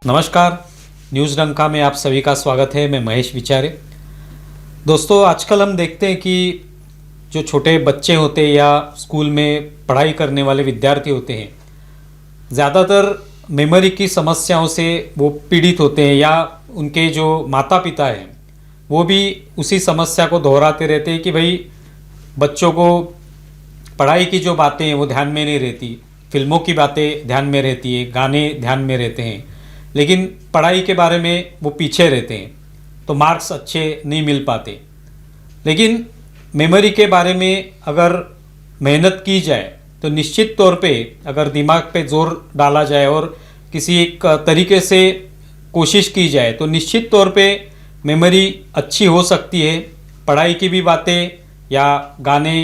नमस्कार, न्यूज़ डंका में आप सभी का स्वागत है। मैं महेश विचारे। दोस्तों, आजकल हम देखते हैं कि जो छोटे बच्चे होते हैं या स्कूल में पढ़ाई करने वाले विद्यार्थी होते हैं, ज़्यादातर मेमोरी की समस्याओं से वो पीड़ित होते हैं, या उनके जो माता पिता हैं वो भी उसी समस्या को दोहराते रहते हैं कि भाई बच्चों को पढ़ाई की जो बातें हैं वो ध्यान में नहीं रहती, फिल्मों की बातें ध्यान में रहती है, गाने ध्यान में रहते हैं, लेकिन पढ़ाई के बारे में वो पीछे रहते हैं, तो मार्क्स अच्छे नहीं मिल पाते। लेकिन मेमोरी के बारे में अगर मेहनत की जाए तो निश्चित तौर पे अगर दिमाग पे जोर डाला जाए और किसी एक तरीके से कोशिश की जाए तो निश्चित तौर पे मेमोरी अच्छी हो सकती है। पढ़ाई की भी बातें या गाने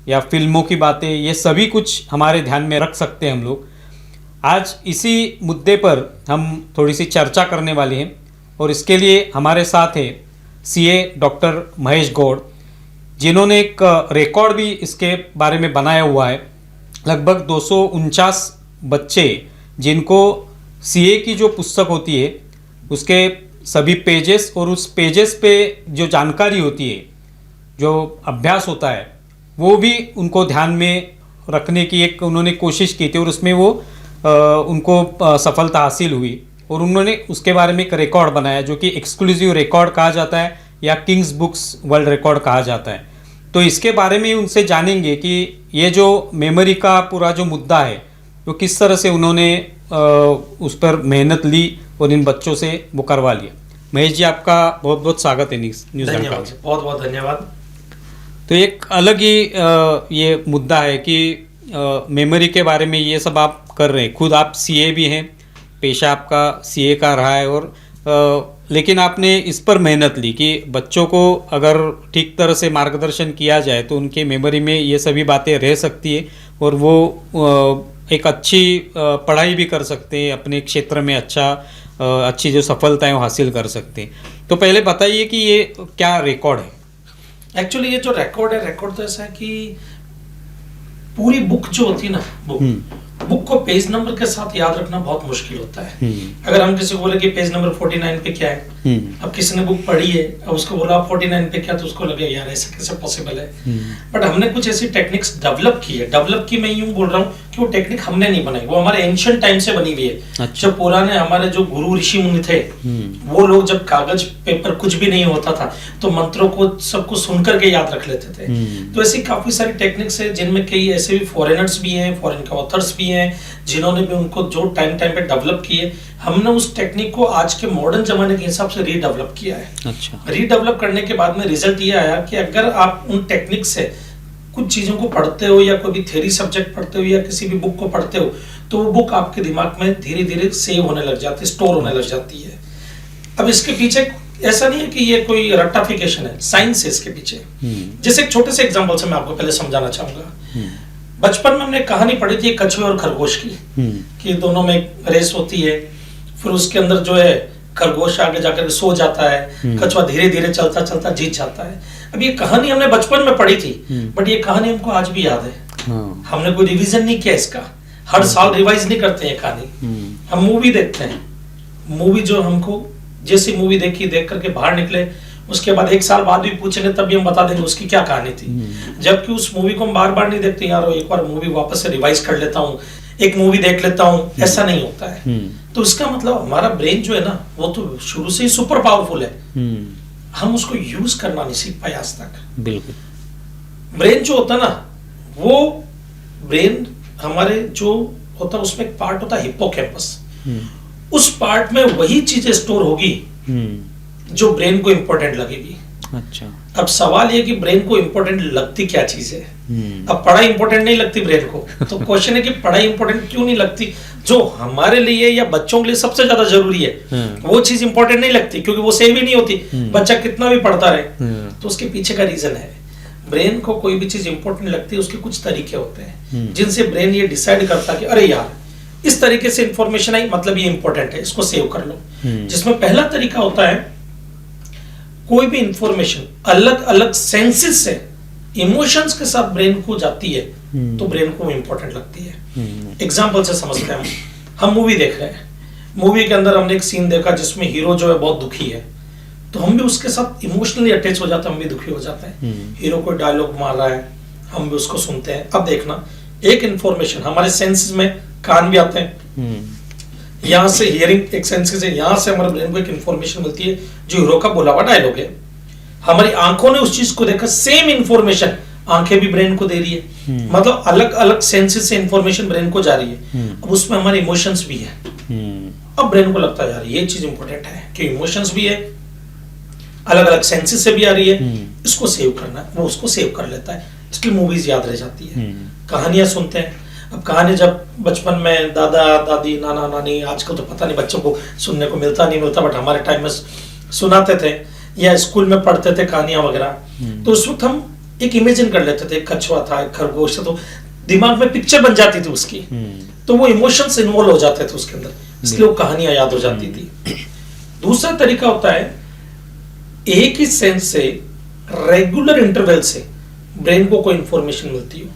या फिल्मों की बातें, ये सभी कुछ हमारे ध्यान में रख सकते हैं हम लोग। आज इसी मुद्दे पर हम थोड़ी सी चर्चा करने वाले हैं और इसके लिए हमारे साथ है सीए डॉक्टर महेश गौड़, जिन्होंने एक रिकॉर्ड भी इसके बारे में बनाया हुआ है। लगभग 249 बच्चे जिनको सीए की जो पुस्तक होती है उसके सभी पेजेस और उस पेजेस पे जो जानकारी होती है, जो अभ्यास होता है, वो भी उनको ध्यान में रखने की एक उन्होंने कोशिश की थी और उसमें वो उनको सफलता हासिल हुई और उन्होंने उसके बारे में एक रिकॉर्ड बनाया जो कि एक्सक्लूसिव रिकॉर्ड कहा जाता है या किंग्स बुक्स वर्ल्ड रिकॉर्ड कहा जाता है। तो इसके बारे में उनसे जानेंगे कि ये जो मेमोरी का पूरा जो मुद्दा है वो किस तरह से उन्होंने उस पर मेहनत ली और इन बच्चों से वो करवा लिया। महेश जी, आपका बहुत बहुत स्वागत है न्यूज़ डंका में। बहुत बहुत धन्यवाद। तो एक अलग ही ये मुद्दा है कि मेमोरी के बारे में ये सब आप कर रहे हैं। खुद आप सीए भी हैं, पेशा आपका सीए का रहा है, और लेकिन आपने इस पर मेहनत ली कि बच्चों को अगर ठीक तरह से मार्गदर्शन किया जाए तो उनके मेमोरी में ये सभी बातें रह सकती है और वो एक अच्छी पढ़ाई भी कर सकते हैं, अपने क्षेत्र में अच्छी जो सफलताएं हासिल कर सकते हैं। तो पहले बताइए कि ये क्या रिकॉर्ड है। एक्चुअली ये जो रिकॉर्ड तो ऐसा है कि पूरी बुक जो होती है ना, बुक को पेज नंबर के साथ याद रखना बहुत मुश्किल होता है। अगर हम किसी को बोले कि पेज नंबर 49 पे क्या है, अब किसी ने बुक पढ़ी है अब उसको बोला 49 पे क्या, तो उसको लगे यार ऐसा कैसे पॉसिबल है। बट हमने कुछ ऐसी टेक्निक्स डेवलप की है। डेवलप की मैं यूं बोल रहा हूँ कि वो टेक्निक हमने नहीं बनाई, वो हमारे एंशिएंट टाइम से बनी हुई है। अच्छा। जब पुराने हमारे जो गुरु ऋषि मुनि थे, वो लोग जब कागज पेपर कुछ भी नहीं होता था तो मंत्रों को सबको सुन करके याद रख लेते थे। तो ऐसी काफी सारी टेक्निक्स है जिनमें कई ऐसे भी फॉरेनर्स भी हैं, फॉरेन के ऑथर्स भी हैं जिन्होंने भी उनको जो टाइम पे डेवलप किए। हमने उस टेक्निक को आज के मॉडर्न जमाने के हिसाब से रीडेवलप किया है। अच्छा। रीडेवलप करने के बाद में रिजल्ट ये आया कि अगर आप उन टेक्निक से कुछ चीजों को पढ़ते हो या कोई भी थ्योरी सब्जेक्ट पढ़ते हो या किसी भी बुक को पढ़ते हो तो वो बुक आपके दिमाग में धीरे धीरे सेव होने लग जाती है, स्टोर होने लग जाती है। अब इसके पीछे ऐसा नहीं है कि ये कोई रट्टाफिकेशन है, साइंस है इसके पीछे। जैसे एक छोटे से एग्जांपल से मैं आपको पहले समझाना चाहूंगा। बचपन में हमने कहानी पढ़ी थी कछुए और खरगोश की, कि दोनों में रेस होती है, फिर उसके अंदर जो है खरगोश आगे जाकर सो जाता है, कछुआ धीरे धीरे चलता चलता जीत जाता है। अब ये कहानी हमने बचपन में पढ़ी थी, बट ये कहानी हमको आज भी याद है। हमने कोई रिवीजन नहीं किया इसका, हर साल रिवाइज नहीं करते हैं कहानी। हम मूवी देखते हैं, मूवी जो हमको जैसी मूवी देखी देख करके बाहर निकले उसके बाद 1 साल बाद भी पूछेंगे तब भी हम बता देंगे उसकी क्या कहानी थी। जबकि उस मूवी को हम बार बार नहीं देखते, यार एक बार मूवी वापस से रिवाइज कर लेता हूँ, एक मूवी देख लेता हूँ, ऐसा नहीं होता है। तो इसका मतलब हमारा ब्रेन जो है ना वो तो शुरू से ही सुपर पावरफुल है, हम उसको यूज करना नहीं सीख पाए आज तक। बिल्कुल। ब्रेन जो होता ना, वो ब्रेन हमारे जो होता उसमें एक पार्ट होता है हिप्पोकैम्पस, उस पार्ट में वही चीजें स्टोर होगी जो ब्रेन को इंपॉर्टेंट लगेगी। अच्छा। अब सवाल ये कि ब्रेन को इंपॉर्टेंट लगती क्या चीज है। अब पढ़ाई इंपॉर्टेंट नहीं लगती ब्रेन को, तो क्वेश्चन है कि पढ़ाई इंपॉर्टेंट क्यों नहीं लगती। जो हमारे लिए या बच्चों के लिए सबसे ज्यादा जरूरी है वो चीज इंपॉर्टेंट नहीं लगती क्योंकि वो सेव ही नहीं होती, बच्चा कितना भी पढ़ता रहे। तो उसके पीछे का रीजन है, ब्रेन को कोई भी चीज इंपॉर्टेंट लगती है उसके कुछ तरीके होते हैं जिनसे ब्रेन ये डिसाइड करता है कि अरे यार इस तरीके से इंफॉर्मेशन आई, मतलब ये इंपॉर्टेंट है, इसको सेव कर लो। जिसमें पहला तरीका होता है, कोई भी इंफॉर्मेशन अलग अलग सेंसेस से इमोशंस के साथ ब्रेन को जाती है तो ब्रेन को इंपॉर्टेंट लगती है। एग्जाम्पल से समझते हैं, हम मूवी देख रहे हैं, मूवी के अंदर हमने एक सीन देखा जिसमें हीरो जो है बहुत दुखी है, तो हम भी उसके साथ इमोशनली अटैच हो जाते हैं, हम भी दुखी हो जाते हैं। हीरो कोई डायलॉग मार रहा है, हम भी उसको सुनते हैं। अब देखना, एक इंफॉर्मेशन हमारे सेंसेस में, कान भी आते हैं, यहाँ से हियरिंग एक सेंसेस है, यहाँ से हमारे ब्रेन को एक इंफॉर्मेशन मिलती है जो हीरो का बोला हुआ डायलॉग है। हमारी आंखों ने उस चीज को देखा, सेम इंफॉर्मेशन आंखें भी ब्रेन को दे रही है, मतलब अलग अलग सेंसेस से इंफॉर्मेशन ब्रेन को जा रही है। अब उसमें हमारे इमोशंस भी है। अब ब्रेन को लगता है यार ये चीज इंपॉर्टेंट है कि इमोशंस भी है, अलग अलग सेंसेस से भी आ रही है, इसको सेव करना है, वो उसको सेव कर लेता है। इसलिए मूवीज याद रह जाती है। कहानियां सुनते हैं, अब कहानी जब बचपन में दादा दादी नाना नानी, आजकल तो पता नहीं बच्चों को सुनने को मिलता नहीं मिलता, बट हमारे टाइम में सुनाते थे या स्कूल में पढ़ते थे कहानियां वगैरह, तो उस वक्त हम एक इमेजिन कर लेते थे, एक कछुआ था, एक खरगोश था, तो दिमाग में पिक्चर बन जाती थी उसकी, तो वो इमोशंस इन्वॉल्व हो जाते थे उसके अंदर, इसलिए वो कहानियां याद हो जाती थी। दूसरा तरीका होता है, एक ही सेंस से रेगुलर इंटरवल से ब्रेन को कोई इंफॉर्मेशन मिलती हो,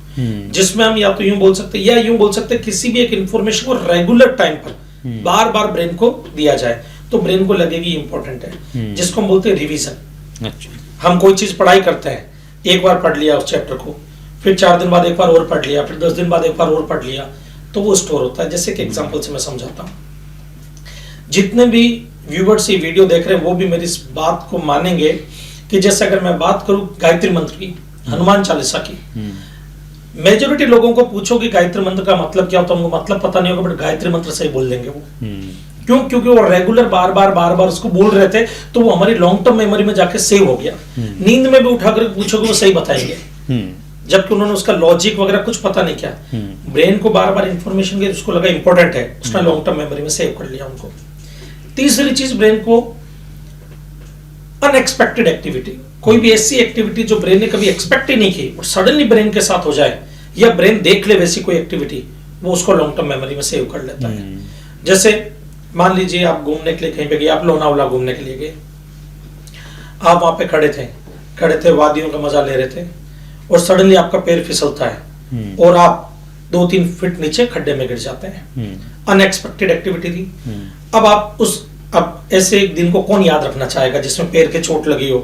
जिसमें हम या तो यूं बोल सकते या यूं बोल सकते किसी भी एक इंफॉर्मेशन को रेगुलर टाइम पर बार बार ब्रेन को दिया जाए तो ब्रेन को लगेगी इंपॉर्टेंट है, जिसको हम बोलते हैं रिवीजन। अच्छा। हम कोई चीज पढ़ाई करते हैं, एक बार पढ़ लिया उस चैप्टर को, फिर 4 दिन बाद एक बार और पढ़ लिया, फिर 10 दिन बाद एक बार और पढ़ लिया, तो वो स्टोर होता है। जैसे कि एग्जांपल से मैं समझाता हूँ, जितने भी व्यूवर्स ये वीडियो देख रहे हैं वो भी मेरी इस बात को मानेंगे कि जैसे अगर मैं बात करूं गायत्री मंत्र की, हनुमान चालीसा की, मेजोरिटी लोगों को पूछो कि गायत्री मंत्र का मतलब क्या होता है, उनको मतलब पता नहीं होगा, बट गायत्री मंत्र से ही बोल देंगे वो। क्यों? क्योंकि वो रेगुलर बार बार उसको बोल रहे थे, तो वो हमारी लॉन्ग टर्म मेमोरी में जाके सेव हो गया। नींद में भी उठाकर पूछोगे वो सही बताएंगे, जबकि उन्होंने उसका लॉजिक वगैरह कुछ पता नहीं किया। ब्रेन को बार बार इंफॉर्मेशन की उसको लगा इंपॉर्टेंट है, उसने लॉन्ग टर्म मेमोरी में सेव कर लिया उनको। तीसरी चीज, ब्रेन को अनएक्सपेक्टेड एक्टिविटी, कोई भी ऐसी एक्टिविटी जो ब्रेन ने कभी एक्सपेक्ट ही नहीं की और सडनली ब्रेन के साथ हो जाए, या ब्रेन देख ले वैसी कोई एक्टिविटी, वो उसको लॉन्ग टर्म मेमोरी में सेव कर लेता है। जैसे मान लीजिए आप घूमने के लिए कहीं पे गए, आप लोनावला घूमने के लिए गए, आप वहां पे खड़े थे, वादियों का मजा ले रहे थे, और सडनली आपका पैर फिसलता है और आप 2-3 फीट नीचे खड्डे में गिर जाते हैं। अनएक्सपेक्टेड एक्टिविटी थी। अब ऐसे एक दिन को कौन याद रखना चाहेगा जिसमें पैर के चोट लगी हो,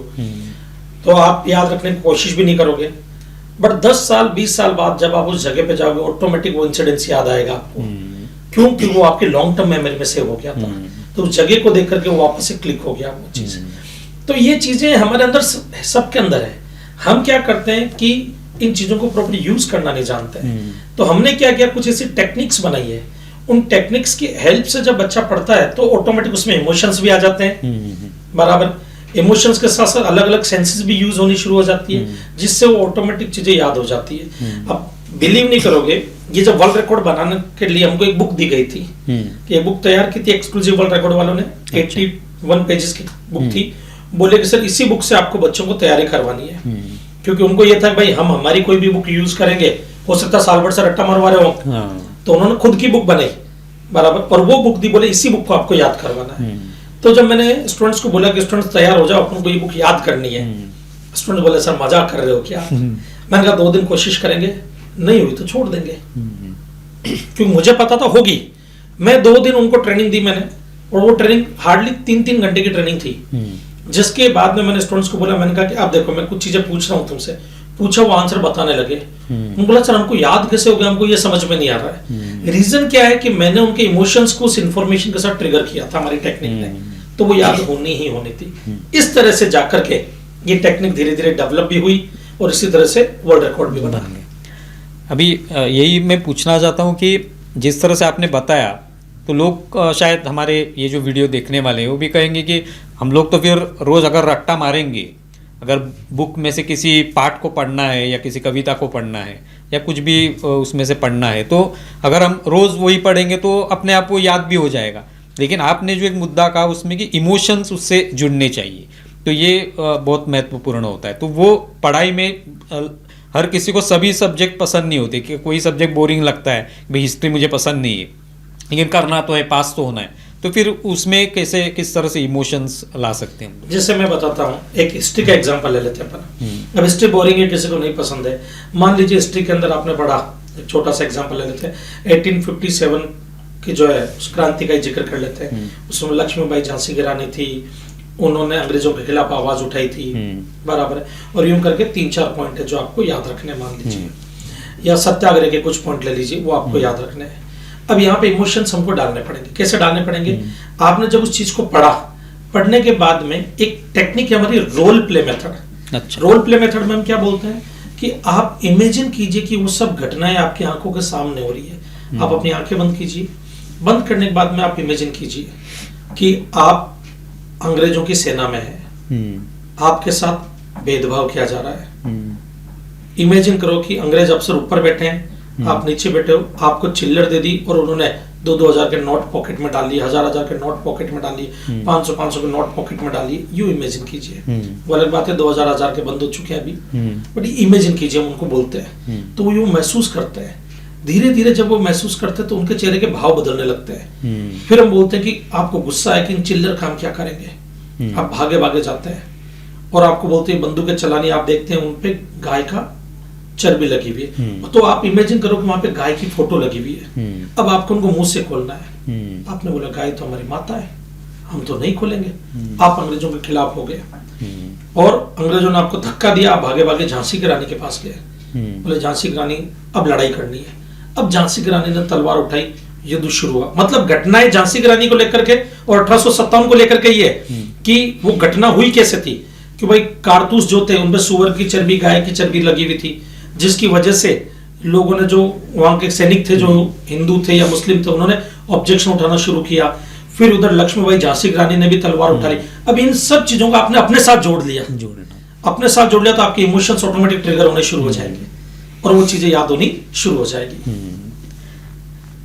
तो आप याद रखने की कोशिश भी नहीं करोगे, बट 10 साल 20 साल बाद जब आप उस जगह पे जाओगे, ऑटोमेटिक वो इंसिडेंस याद आएगा आपको। क्यों? क्योंकि वो आपके लॉन्ग टर्म मेमोरी में सेव हो गया था, तो उस जगह को देख करके वो वापस से क्लिक हो गया वो चीज। तो ये चीजें हमारे अंदर सबके अंदर है। हम क्या करते हैं कि इन चीजों को प्रॉपर्ली यूज करना नहीं जानते हैं। तो हमने क्या किया, कुछ ऐसी टेक्निक्स बनाई है, उन टेक्निक्स की हेल्प से जब बच्चा पढ़ता है तो ऑटोमेटिक उसमें इमोशंस भी आ जाते हैं, बराबर। इमोशंस के साथ साथ अलग अलग सेंसेस भी यूज होनी शुरू हो जाती है, जिससे वो ऑटोमेटिक चीजें याद हो जाती है। अब बिलीव नहीं करोगे, ये जब वर्ल्ड रिकॉर्ड बनाने के लिए हमको एक बुक दी गई थी, कि बुक तैयार की थी एक्सक्लूसिव वर्ल्ड रिकॉर्ड वालों ने, 81 पेजेस की बुक थी। बोले कि सर इसी बुक से आपको बच्चों को तैयारी करवानी है, क्योंकि उनको ये था भाई हम हमारी कोई भी बुक यूज करेंगे, हो सकता है साल भर से रट्टा मारवा रहे हो, तो उन्होंने खुद की बुक बनाई, बराबर, और वो बुक दी, बोले इसी बुक को आपको याद करवाना है। तो जब मैंने स्टूडेंट्स को बोला कि स्टूडेंट्स तैयार हो जाओ, अपन को ये बुक याद करनी है, स्टूडेंट बोले सर मजाक कर रहे हो क्या? मैंने कहा 2 दिन कोशिश करेंगे, नहीं हुई तो छोड़ देंगे, क्योंकि मुझे पता था होगी। मैं 2 दिन उनको ट्रेनिंग दी मैंने, और वो ट्रेनिंग हार्डली 3-3 घंटे की ट्रेनिंग थी, जिसके बाद में मैंने स्टूडेंट्स को बोला, मैंने कहा कि आप देखो मैं कुछ चीजें पूछ रहा हूँ तुमसे, पूछा वो आंसर बताने लगे। उन्होंने बोला सर हमको याद कैसे हो गया, हमको ये समझ में नहीं आ रहा है। रीजन क्या है कि मैंने उनके इमोशंस को उस इंफॉर्मेशन के साथ ट्रिगर किया था हमारी टेक्निक ने, तो वो याद होनी ही होनी थी। इस तरह से जाकर के ये टेक्निक धीरे धीरे डेवलप भी हुई और इसी तरह से वर्ल्ड रिकॉर्ड भी बना। अभी यही मैं पूछना चाहता हूँ कि जिस तरह से आपने बताया, तो लोग शायद हमारे ये जो वीडियो देखने वाले हैं वो भी कहेंगे कि हम लोग तो फिर रोज़ अगर रट्टा मारेंगे, अगर बुक में से किसी पाठ को पढ़ना है या किसी कविता को पढ़ना है या कुछ भी उसमें से पढ़ना है, तो अगर हम रोज़ वही पढ़ेंगे तो अपने आप वो याद भी हो जाएगा। लेकिन आपने जो एक मुद्दा कहा उसमें कि इमोशंस उससे जुड़ने चाहिए, तो ये बहुत महत्वपूर्ण होता है। तो वो पढ़ाई में हर किसी को सभी सब्जेक्ट पसंद नहीं होते, कि कोई सब्जेक्ट बोरिंग लगता है, भाई हिस्ट्री मुझे पसंद नहीं है लेकिन करना तो है, पास तो होना है, तो फिर उसमें किस तरह से इमोशंस ला सकते हैं? जैसे मैं बताता हूँ, एक हिस्ट्री का एग्जांपल ले लेते हैं अपन। अब हिस्ट्री बोरिंग है, किसी को नहीं पसंद है। मान लीजिए हिस्ट्री के अंदर आपने पढ़ा, एक छोटा सा एग्जांपल ले लेते हैं, 1857 की जो है उस क्रांति का ही जिक्र कर लेते हैं। उसमें लक्ष्मीबाई झांसी की रानी थी, उन्होंने अंग्रेजों के खिलाफ आवाज उठाई थी, बराबर है। और यूं करके 3-4 पॉइंट है जो आपको याद रखने, मान लीजिए, या सत्याग्रह के कुछ पॉइंट ले लीजिए, वो आपको याद रखने हैं। अब यहाँ पे इमोशंस हमको डालने पड़ेंगे। कैसे डालने पड़ेंगे? आपने जब उस चीज को पढ़ा, पढ़ने के बाद में एक टेक्निक है हमारी रोल प्ले मेथड। अच्छा। रोल प्ले मेथड में हम क्या बोलते हैं कि आप इमेजिन कीजिए कि वो सब घटनाएं आपकी आंखों के सामने हो रही है। आप अपनी आंखें बंद कीजिए, बंद करने के बाद में आप इमेजिन कीजिए कि आप अंग्रेजों की सेना में हैं, आपके साथ भेदभाव किया जा रहा है। इमेजिन करो कि अंग्रेज अफसर ऊपर बैठे हैं, आप नीचे बैठे हो, आपको चिल्लर दे दी और उन्होंने 2-2 हजार के नोट पॉकेट में डाल लिए, 1000-1000 के नोट पॉकेट में डाल लिए, 500-500 के नोट पॉकेट में डाल लिए। यू इमेजिन कीजिए। वो अलग बात है 2000-1000 के बंद हो चुके हैं अभी, बट इमेजिन कीजिए, हम उनको बोलते हैं तो वो यूं महसूस करते हैं। धीरे धीरे जब वो महसूस करते हैं तो उनके चेहरे के भाव बदलने लगते हैं। फिर हम बोलते हैं कि आपको गुस्सा है कि इन चिल्लर काम क्या करेंगे, आप भागे भागे जाते हैं और आपको बोलते हैं बंदूकें चलानी। आप देखते हैं उनपे गाय का चर्बी लगी हुई है, तो आप इमेजिन करो कि वहां पे गाय की फोटो लगी हुई है। अब आपको उनको मुंह से खोलना है। आपने बोला गाय तो हमारी माता है, हम तो नहीं खोलेंगे। आप अंग्रेजों के खिलाफ हो गए और अंग्रेजों ने आपको धक्का दिया, आप भागे भागे झांसी की रानी के पास गए। बोले झांसी की रानी अब लड़ाई करनी है। अब झांसी की रानी ने तलवार उठाई, युद्ध शुरू हुआ। मतलब घटनाएं झांसी की रानी को लेकर के और 1857 को लेकर के ये कि वो घटना हुई कैसे थी कि भाई कारतूस जो थे उनपे सुअर की चर्बी, गाय की चर्बी लगी हुई थी, जिसकी वजह से लोगों ने, जो वहां के सैनिक थे, जो हिंदू थे या मुस्लिम थे, उन्होंने ऑब्जेक्शन उठाना शुरू किया। फिर उधर लक्ष्मीबाई झांसी की रानी ने भी तलवार उठा ली। अब इन सब चीजों को आपने अपने साथ जोड़ लिया, अपने साथ जोड़ लिया तो आपके इमोशंस ऑटोमेटिक ट्रिगर होने शुरू हो जाएंगे और वो चीजें याद होनी शुरू हो जाएगी।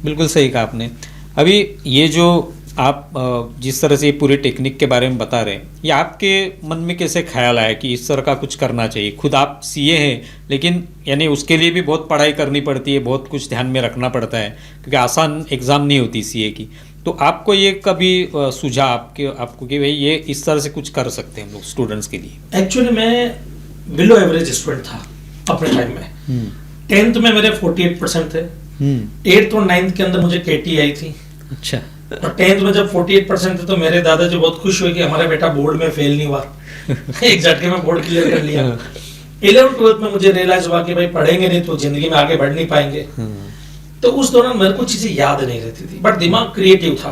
बिल्कुल सही कहा आपने। अभी ये जो आप जिस तरह से ये पूरी टेक्निक के बारे में बता रहे हैं, ये आपके मन में कैसे ख्याल आया कि इस तरह का कुछ करना चाहिए? खुद आप सीए हैं, लेकिन यानी उसके लिए भी बहुत पढ़ाई करनी पड़ती है, बहुत कुछ ध्यान में रखना पड़ता है, क्योंकि आसान एग्ज़ाम नहीं होती सीए की। तो आपको ये कभी सूझा आपको कि भाई ये इस तरह से कुछ कर सकते हैं हम लोग स्टूडेंट्स के लिए? एक्चुअली मैं बिलो एवरेज स्टूडेंट था अपने टाइम में। 10th में मेरे 48% थे। 8th और 9th के अंदर मुझे KT आई थी। अच्छा। और 10th में जब 48% थे तो मेरे दादाजी बहुत खुश हुए कि हमारा बेटा बोर्ड में फेल नहीं हुआ। एक झटके में बोर्ड क्लियर कर लिया। 11th-12th में मुझे रियलाइज हुआ कि भाई पढ़ेंगे नहीं तो जिंदगी में आगे बढ़ नहीं पाएंगे। तो उस दौरान मेरे को चीजें याद नहीं रहती थी, बट दिमाग क्रिएटिव था।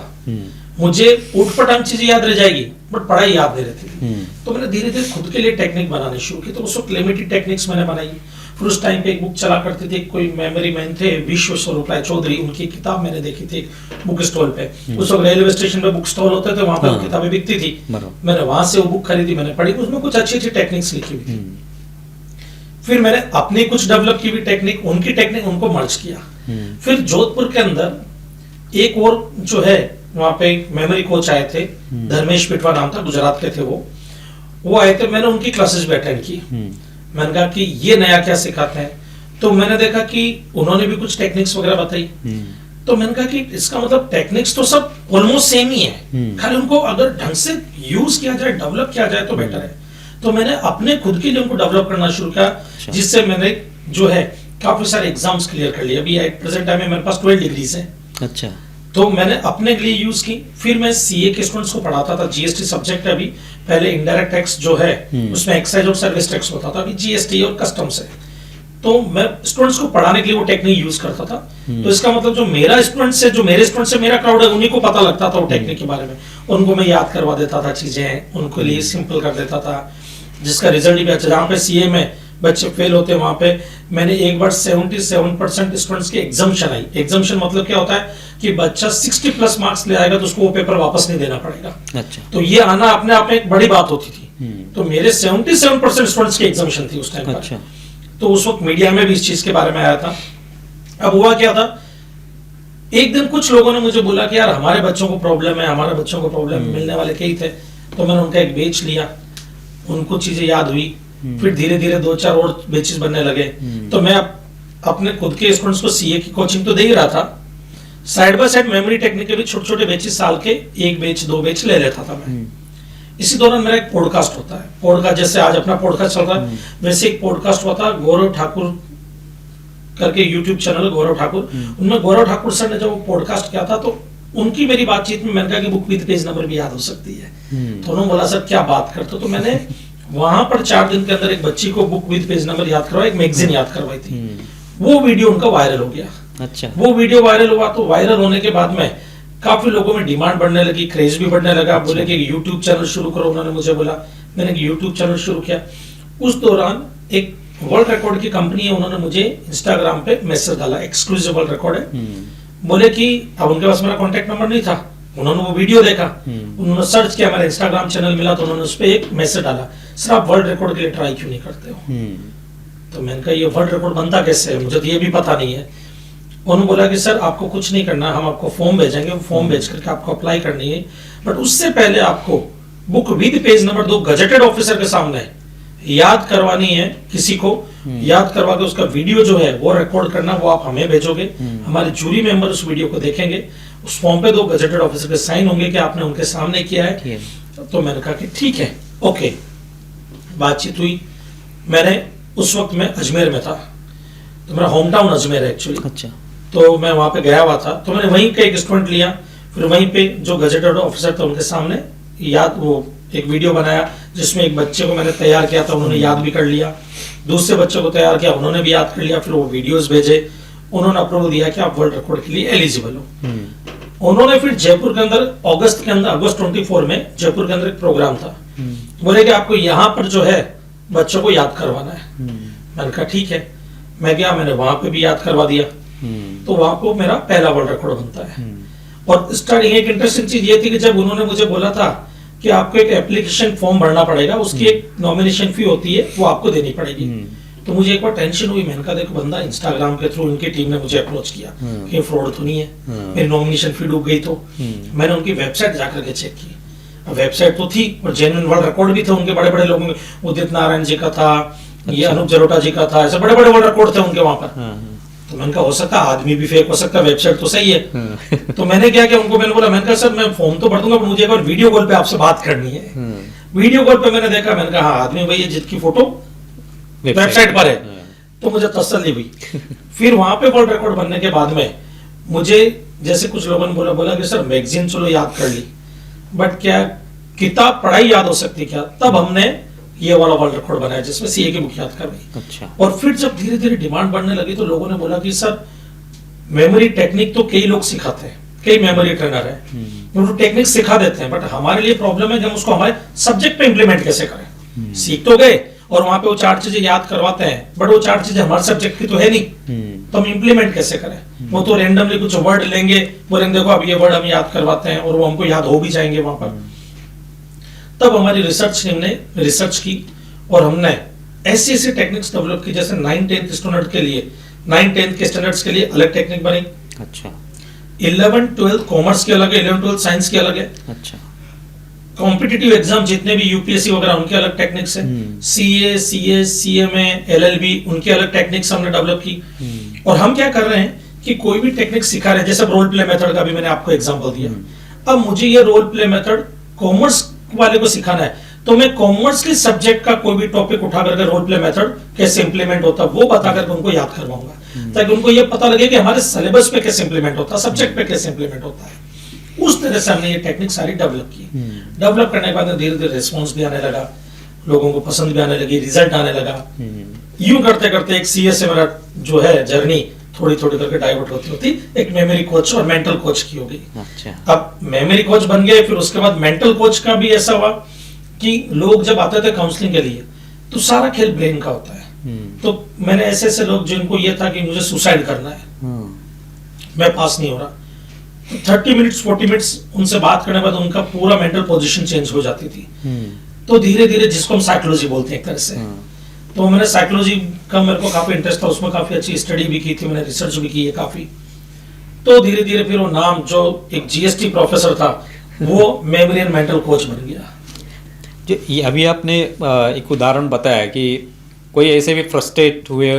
मुझे उठपटांग चीजें याद रह जाएगी बट पढ़ाई याद नहीं रहती थी। तो मैंने धीरे धीरे खुद के लिए टेक्निक बनानी शुरू की। तो उस वक्त लिमिटेड टेक्निक्स मैंने बनाई। फिर उस टाइम पे एक बुक चला करती थी, कोई मेमोरी मैन थे विश्व स्वरूप राय चौधरी, उनकी किताब मैंने देखी थी बुक स्टॉल पे। उस वक्त रेलवे स्टेशन पे बुक स्टॉल होते थे, वहां पर किताबें बिकती थी। मैंने वहां से वो बुक खरीदी, मैंने पढ़ी। उसमें कुछ अच्छी अच्छी टेक्निक्स लिखी हुई थी। फिर मैंने अपनी कुछ डेवलप की हुई टेक्निक, उनकी टेक्निक, उनको मर्ज किया। फिर जोधपुर के अंदर एक और जो है वहां पे मेमोरी कोच आए थे, धर्मेश पिटवा नाम था, गुजरात के थे वो आए थे। मैंने उनकी क्लासेस भी अटेंड की। मैंने कहा कि ये नया क्या सिखाते हैं। तो मैंने देखा कि उन्होंने भी कुछ टेक्निक्स वगैरह बताई। तो मैंने कहा कि इसका मतलब टेक्निक्स तो सब ऑलमोस्ट सेम ही है, खाली उनको अगर ढंग से यूज किया जाए, डेवलप किया जाए तो बेटर है। तो मैंने अपने खुद के लिए उनको डेवलप करना शुरू किया, जिससे मैंने जो है काफी सारे एग्जाम्स क्लियर कर लिए। अभी एट प्रेजेंट टाइम में मेरे पास 12 डिग्रीज हैं। अच्छा। तो मैंने अपने लिए यूज की। फिर मैं सीए के स्टूडेंट्स को पढ़ाता था। जीएसटी सब्जेक्ट है अभी, पहले इनडायरेक्ट टैक्स जो है उसमें एक्साइज और सर्विस टैक्स होता था, अभी जीएसटी और कस्टम्स है। तो मैं स्टूडेंट्स को पढ़ाने के लिए वो टेक्निक यूज करता था। तो इसका मतलब जो मेरा स्टूडेंट्स है, जो मेरे स्टूडेंट्स से मेरा क्राउड है, उन्हीं को पता लगता था वो टेक्निक के बारे में। उनको मैं याद करवा देता था चीजें, उनको लिए सिंपल कर देता था, जिसका रिजल्ट भी अच्छा। जहाँ पे सीए में बच्चे फेल होते हैं वहां पे मैंने एक बार 77% स्टूडेंट्स की एग्जाम्शन आई। एग्जाम्शन मतलब क्या होता है कि बच्चा 60+ मार्क्स ले आएगा तो उसको वो पेपर वापस नहीं देना पड़ेगा। अच्छा। तो ये आना अपने आप में एक बड़ी बात होती थी। तो मेरे 77% स्टूडेंट्स की एग्जाम्शन थी उस टाइम पर। अच्छा। तो उस वक्त मीडिया में भी इस चीज के बारे में आया था। अब हुआ क्या था, एक दिन कुछ लोगों ने मुझे बोला कि यार हमारे बच्चों को प्रॉब्लम है, हमारे बच्चों को प्रॉब्लम मिलने वाले कई थे। तो मैंने उनका एक बेच लिया, उनको चीजें याद हुई। फिर धीरे धीरे 2-4 और बेचेस बनने लगे। तो मैं अपने खुद के स्टूडेंट्स को सीए की कोचिंग तो दे ही रहा था, side by side memory technique के भी छोटे छोटे बेचेस, साल के 1 बेच 2 बेच ले लेता था मैं। इसी दौरान मेरा एक पॉडकास्ट होता है, पॉडकास्ट जैसे आज अपना पॉडकास्ट चल रहा है वैसे एक पॉडकास्ट हुआ था, गौरव ठाकुर करके यूट्यूब चैनल है गौरव ठाकुर, उनमें गौरव ठाकुर सर ने जब वो पॉडकास्ट किया था तो उनकी मेरी बातचीत में मैंने कहा कि बुक विद पेज नंबर भी याद हो सकती है। तो उन्होंने बोला सर क्या बात करते हो, तो मैंने वहां पर 4 दिन के अंदर एक बच्ची को बुक विद पेज नंबर याद करवाया, एक मैगजीन याद करवाई थी। वो वीडियो उनका वायरल हो गया। अच्छा। वो वीडियो वायरल हुआ तो वायरल होने के बाद में काफी लोगों में डिमांड बढ़ने लगी, क्रेज भी बढ़ने लगा। बोले कि यूट्यूब चैनल शुरू करो, उन्होंने मुझे बोला, मैंने यूट्यूब चैनल शुरू किया। उस दौरान एक वर्ल्ड रिकॉर्ड की कंपनी है, उन्होंने मुझे इंस्टाग्राम पे मैसेज डाला, एक्सक्लूसिव वर्ल्ड रिकॉर्ड है। बोले कि अब उनके पास मेरा कॉन्टेक्ट नंबर नहीं था, उन्होंने वो वीडियो देखा, उन्होंने सर्च किया, मेरा इंस्टाग्राम चैनल मिला तो उन्होंने उस पर एक मैसेज डाला, सर आप वर्ल्ड रिकॉर्ड के लिए ट्राई क्यों नहीं करते हो। तो मैंने कहा ये वर्ल्ड रिकॉर्ड बनता कैसे है, मुझे तो ये भी पता नहीं है। उन्होंने बोला कि सर आपको कुछ नहीं करना, हम आपको फॉर्म भेजेंगे, वो फॉर्म भेज करके आपको अप्लाई करनी है, बट उससे पहले आपको book with page number 2 gazetted officer के सामने याद करवानी है, किसी को याद करवा के उसका वीडियो जो है वो रिकॉर्ड करना, वो आप हमें भेजोगे, हमारे जूरी मेंबर उस वीडियो को देखेंगे, उस फॉर्म पे 2 गजेटेड ऑफिसर के साइन होंगे कि आपने उनके सामने किया है। तो मैंने कहा कि ठीक है, ओके। बातचीत हुई, मैंने उस वक्त मैं अजमेर में था, तो मेरा होम टाउन अजमेर है एक्चुअली। अच्छा। तो मैं वहां पे गया हुआ था, तो मैंने वहीं का एक स्टूडेंट लिया, फिर वहीं पे जो गजेटेड ऑफिसर थे उनके सामने याद वो एक वीडियो बनाया, जिसमें एक बच्चे को मैंने तैयार किया था, उन्होंने याद भी कर लिया, दूसरे बच्चे को तैयार किया, उन्होंने भी याद कर लिया, फिर वो वीडियोस भेजे, उन्होंने अप्रूवल दिया कि आप वर्ल्ड रिकॉर्ड के लिए एलिजिबल हो। उन्होंने फिर जयपुर के अंदर अगस्त 24 में जयपुर के अंदर एक प्रोग्राम था, बोले कि आपको यहाँ पर जो है बच्चों को याद करवाना है। मैंने कहा ठीक है, मैं गया, मैंने वहां पे भी याद करवा दिया, तो वहां को मेरा पहला वर्ल्ड रिकॉर्ड बनता है। और स्टार्टिंग एक इंटरेस्टिंग चीज ये थी कि जब उन्होंने मुझे बोला था कि आपको एक एप्लीकेशन फॉर्म भरना पड़ेगा, उसकी एक नॉमिनेशन फी होती है, वो आपको देनी पड़ेगी। तो मुझे एक बार टेंशन हुई, मैंने कहा देखो बंदा इंस्टाग्राम के थ्रू उनकी टीम ने मुझे अप्रोच किया कि फ्रॉड तो नहीं है, मेरी नॉमिनेशन फी डूब गई। तो मैंने उनकी वेबसाइट जाकर के चेक की, वेबसाइट तो थी और जेन्युइन वर्ल्ड रिकॉर्ड भी थे उनके, बड़े बड़े लोगों में, उदित नारायण जी का था, ये अनूप जलोटा जी का था, ऐसे बड़े बड़े वर्ल्ड रिकॉर्ड थे उनके वहां पर। तो मैंने कहा हो सकता है आदमी भी फेक हो सकता है, वेबसाइट तो सही है। तो मैंने क्या किया, उनको मैंने बोला, मैंने कहा सर मैं फॉर्म तो भर दूंगा, पर मुझे एक बार वीडियो कॉल पे आपसे बात करनी है। वीडियो कॉल पे मैंने देखा, मैंने कहा हाँ आदमी भाई है जिसकी फोटो वेबसाइट पर है, तो मुझे तसल्ली हुई। फिर वहां पे वर्ल्ड रिकॉर्ड बनने के बाद में मुझे जैसे कुछ लोगों ने बोला कि सर मैगजीन चलो याद कर ली, बट क्या किताब पढ़ाई याद हो सकती क्या। तब हमने ये वाला वर्ल्ड रिकॉर्ड बनाया जिसमें सीए की बुक याद करवाई। अच्छा। और फिर जब धीरे धीरे डिमांड बढ़ने लगी तो लोगों ने बोला कि सर मेमोरी टेक्निक तो कई लोग सिखाते हैं, कई मेमोरी ट्रेनर है, वो टेक्निक सिखा देते हैं, बट हमारे लिए प्रॉब्लम है कि हम उसको हमारे सब्जेक्ट पे इंप्लीमेंट कैसे करें। सीख तो गए और वहां पे वो 4 चीजें याद करवाते हैं, बट वो 4 चीजें हमारे सब्जेक्ट की तो है नहीं, तो हम इंप्लीमेंट कैसे करें। वो तो रेंडमली कुछ वर्ड लेंगे, बोलेंगे देखो अब ये वर्ड हम याद करवाते हैं, और वो हमको याद हो भी जाएंगे वहां पर। तब हमारी रिसर्च टीम ने रिसर्च की और हमने ऐसी ऐसी टेक्निक्स डेवलप की, जैसे 9-10 स्टूडेंट के लिए, 9-10 के स्टैंडर्ड्स के लिए अलग टेक्निक बनी। अच्छा। 11-12 कॉमर्स की अलग है, 11-12 साइंस की अलग है। अच्छा। कॉम्पिटिटिव एग्जाम जितने भी यूपीएससी वगैरह उनके अलग टेक्निक्स है, सीए, सीएस, सीएमए, एलएलबी उनके अलग टेक्निक्स हमने डेवलप की। और हम क्या कर रहे हैं कि कोई भी टेक्निक सिखा रहे हैं, जैसे रोल प्ले मेथड का भी मैंने आपको एग्जांपल दिया, अब मुझे ये रोल प्ले मेथड कॉमर्स वाले को सिखाना है, तो मैं कॉमर्स के सब्जेक्ट का कोई भी टॉपिक उठा करके रोल प्ले मेथड कैसे इंप्लीमेंट होता है वो बता करके उनको याद करवाऊंगा, ताकि उनको ये पता लगे कि हमारे सिलेबस पे कैसे इंप्लीमेंट होता है, सब्जेक्ट पे कैसे इंप्लीमेंट होता है। उस तरह से हमने ये टेक्निक सारी डेवलप की। डेवलप करने के बाद धीरे धीरे रिस्पॉन्स भी आने लगा, लोगों को पसंद भी आने लगी, रिजल्ट आने लगा। यूं करते करते एक सीए से मेरा जो है जर्नी थोड़ी थोड़ी करके डाइवर्ट होती होती एक मेमोरी कोच और मेंटल कोच की हो गई। अच्छा। अब मेमोरी कोच बन गए, फिर उसके बाद मेंटल कोच का भी ऐसा हुआ कि लोग जब आते थे काउंसलिंग के लिए तो सारा खेल ब्रेन का होता है। तो मैंने ऐसे ऐसे लोग जिनको ये था कि मुझे सुसाइड करना है, मैं पास नहीं हो रहा, तो 30 मिनट्स 40 मिनट्स उनसे बात करने के बाद उनका पूरा मेंटल पोजीशन चेंज हो जाती थी। तो धीरे धीरे, जिसको हम साइकोलॉजी बोलते हैं एक तरह से, तो मैंने साइकोलॉजी का मेरे को काफी इंटरेस्ट था, उसमें काफी अच्छी स्टडी भी की थी, मैंने रिसर्च भी की है काफी। तो धीरे धीरे फिर वो नाम जो एक जीएसटी प्रोफेसर था वो मेमोरी एंड मेंटल कोच बन गया। जो ये अभी आपने एक उदाहरण बताया कि कोई ऐसे भी फ्रस्ट्रेट हुए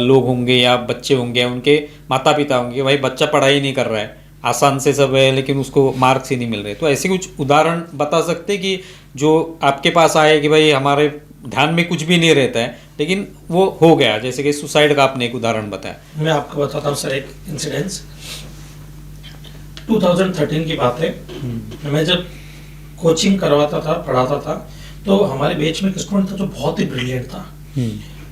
लोग होंगे या बच्चे होंगे, उनके माता पिता होंगे, भाई बच्चा पढ़ाई नहीं कर रहा है, आसान से सब है लेकिन उसको मार्क्स ही नहीं मिल रहे, तो ऐसे कुछ उदाहरण बता सकते कि जो आपके पास आए कि भाई हमारे ध्यान में कुछ भी नहीं रहता है लेकिन वो हो गया, जैसे कि सुसाइड का आपने एक उदाहरण बताया। मैं आपको बताता हूँ सर एक इंसिडेंस। 2013 की बात है। मैं जब कोचिंग करवाता था, पढ़ाता था, तो हमारे बैच में एक स्टूडेंट था जो बहुत ही ब्रिलियंट था।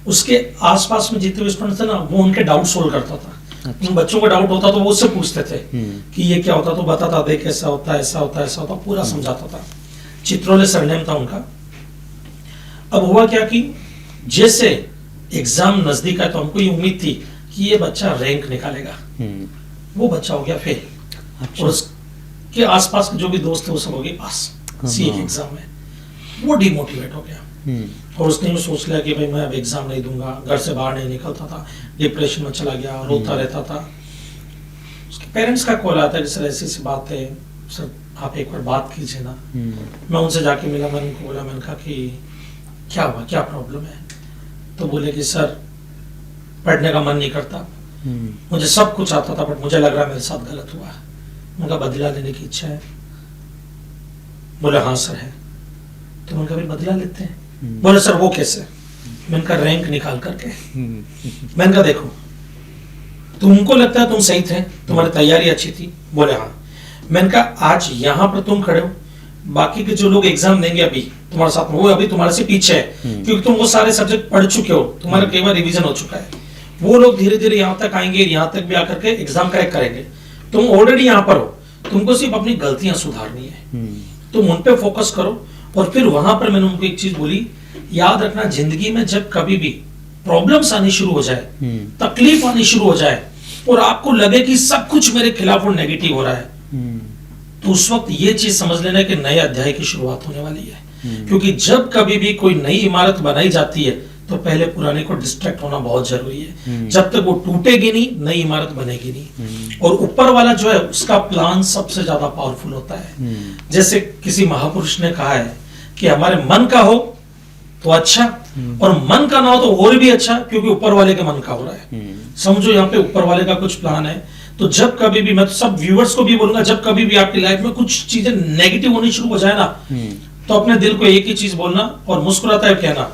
उसके आसपास में जितने भी स्टूडेंट थे ना, वो उनके डाउट सोल्व करता था। उन बच्चों को डाउट होता तो वो उससे पूछते थे कि ये क्या होता, तो बताता, देख ऐसा होता है, ऐसा होता है, ऐसा होता, पूरा समझाता था। चित्रोले सरनेम था उनका। अब हुआ क्या कि जैसे एग्जाम नजदीक आया तो हमको ये उम्मीद थी कि ये बच्चा रैंक निकालेगा। वो बच्चा हो गया फेल। अच्छा। और उसके आसपास के जो भी दोस्त थे वो सब हो गए पास सी एग्जाम में। वो डिमोटिवेट हो गया और उसने ये सोच लिया कि भाई मैं अब एग्जाम नहीं दूंगा, घर से बाहर नहीं निकलता था, डिप्रेशन में चला गया, रोता रहता था। उसके पेरेंट्स का कॉल आता है कि सर ऐसी ऐसी बात है, सर आप एक बार बात कीजिए ना। मैं उनसे जाके मिला, मैंने उनको बोला, मैंने कहा कि क्या हुआ, क्या प्रॉब्लम है? तो बोले कि सर पढ़ने का मन नहीं करता, मुझे सब कुछ आता था बट मुझे लग रहा है मेरे साथ गलत हुआ। मैंने कहा बदला लेने की इच्छा है? बोले हाँ सर है। तो मैंने कहा फिर बदला लेते हैं। बोले सर वो कैसे? मैंने कहा रैंक निकाल करके। मैंने कहा देखो तुमको लगता है तुम सही थे, तुम्हारी तैयारी अच्छी थी? बोले हाँ। मैंने कहा आज यहाँ पर तुम खड़े हो, बाकी के जो लोग एग्जाम देंगे अभी तुम्हारे साथ में, वो अभी तुम्हारे से पीछे है क्योंकि तुम वो सारे सब्जेक्ट पढ़ चुके हो, तुम्हारा कई बार रिवीजन हो चुका है। वो लोग धीरे धीरे यहाँ तक आएंगे, यहाँ तक भी आकर के एग्जाम क्रैक करेंगे। तुम ऑलरेडी यहाँ पर हो, तुमको सिर्फ अपनी गलतियां सुधारनी है। तुम उन पे फोकस करो। और फिर वहां पर मैंने उनको एक चीज बोली, याद रखना जिंदगी में जब कभी भी प्रॉब्लम्स आनी शुरू हो जाए, तकलीफ आनी शुरू हो जाए और आपको लगे कि सब कुछ मेरे खिलाफ और नेगेटिव हो रहा है, तो उस वक्त ये चीज समझ लेना कि नए अध्याय की शुरुआत होने वाली है। क्योंकि जब कभी भी कोई नई इमारत बनाई जाती है तो पहले पुराने को डिस्ट्रैक्ट होना बहुत जरूरी है। जब तक वो टूटेगी नहीं, नई इमारत बनेगी नहीं। और ऊपर वाला जो है उसका प्लान सबसे ज्यादा पावरफुल होता है। जैसे किसी महापुरुष ने कहा है कि हमारे मन का हो तो अच्छा, और मन का ना हो तो और भी अच्छा, क्योंकि ऊपर वाले के मन का हो रहा है। समझो यहाँ पे ऊपर वाले का कुछ प्लान है। तो जब कभी भी, मैं तो सब व्यूअर्स को भी बोलूंगा, जब कभी भी आपकी लाइफ में कुछ चीजें नेगेटिव होनी शुरू हो जाए ना, तो अपने दिल को एक ही चीज बोलना और मुस्कुराता है कहना,